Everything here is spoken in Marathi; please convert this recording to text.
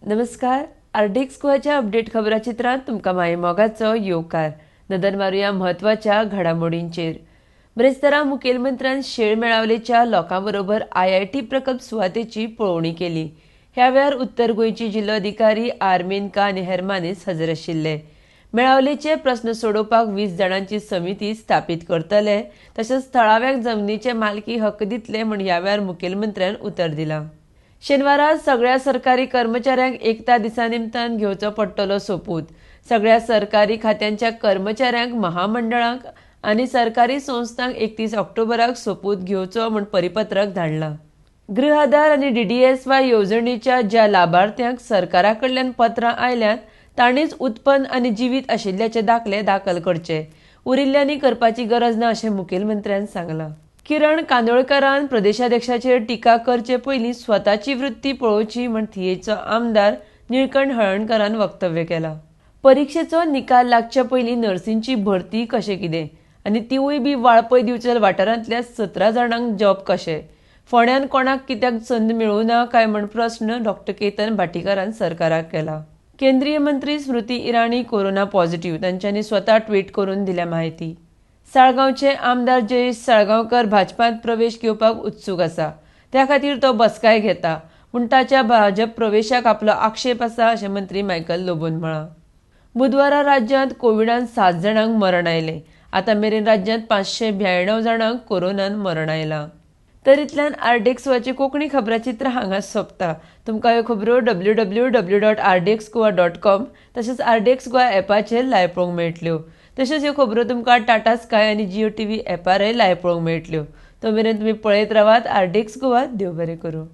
नमस्कार. आर्डेक्स गोवाच्या अपडेट खबराचित्रांत तुमकां माय मोगाचो येवकार. नदर मारुया महत्वाच्या घडामोडींचेर. ब्रेस्तारा मुखेलमंत्र्यान शेळ मेळावलेच्या लोकां बरोबर IIT प्रकल्प सुवातेची पळोवणी केली. ह्या वेळार उत्तर गोंयची जिल्लोधिकारी मेनका आनी हेर मानेस्त हजर आशिल्ले. मेळावलेचे प्रस्न सोडोवपाक 20 जाणांची समिती स्थापीत करतले, तशेंच थळाव्या जमनीचे मालकी हक्क दितले म्हूण ह्या वेळार मुखेलमंत्र्यान उतर दिलां. शेनवारा सगळ्या सरकारी कर्मचाऱ्यांक एकता दिसा निमतान घेवचो पडटलो सोपूत. सगळ्या सरकारी खात्यांच्या कर्मचाऱ्यांक, महामंडळांक आनी सरकारी संस्थांक 31 ऑक्टोबराक सोपूत घेवचो म्हूण परिपत्रक धाडलां. गृह आधार आनी DDSY येवजणेच्या ज्या लाभार्थ्यांक सरकारा कडल्यान पत्रां आयल्यात तांणीच उत्पन्न आनी जिवीत आशिल्ल्याचे दाखले दाखल करचे. उरिल्ल्यांनी करपाची गरज ना अशें मुखेलमंत्र्यान सांगलां. किरण कांदोळकरान प्रदेशाध्यक्षाचेर टिका करचे पयलीं स्वताची वृत्ती पळोवची म्हूण थियेचो आमदार निळकंठ हळर्णकारान वक्तव्य केलां. परीक्षेचो निकाल लागचे पयलीं नर्सींची भरती कशें कितें आनी तिवूय बी वाळपय दिवचल वाठारांतल्या 17 जाणांक जॉब कशें. फोंड्यान कोणाक कित्याक संद मेळूं ना काय म्हूण प्रस्न डॉ. केतन भाटीकारान सरकाराक केला. केंद्रीय मंत्री स्मृती इराणी कोरोना पॉझिटिव्ह तांच्यांनी स्वता ट्वीट करून दिल्या माहिती. साळगांवचे आमदार जयेश साळगांवकर भाजपांत प्रवेश घेवपाक उत्सूक आसा. त्या खातीर तो बसकाय घेता पूण ताच्या भाजप प्रवेशाक आपलो आक्षेप आसा अशें मंत्री मायकल लोबोन म्हळां. बुधवारा राज्यांत कोविडान 7 जाणांक मरण आयलें. आतां मेरेन राज्यांत 592 जाणांक कोरोनान मरण आयलां. तर इतल्यान आर्डेक्स गोवाची कोंकणी खबराचित्र हांगाच सोंपता. तुमकां ह्यो खबरो www.ardexgoa.com तशेंच आर्डेक्स गोवा ॲपाचेर लायव्ह पळोवंक मेळटल्यो. तशेंच ह्यो खबरो तुमकां टाटा स्काय आनी जियो TV ॲपारय लायव्ह पळोवंक मेळटल्यो. तो मेरेन तुमी पळयत रावात आर्डेक्स गोवा. देव बरें करूं.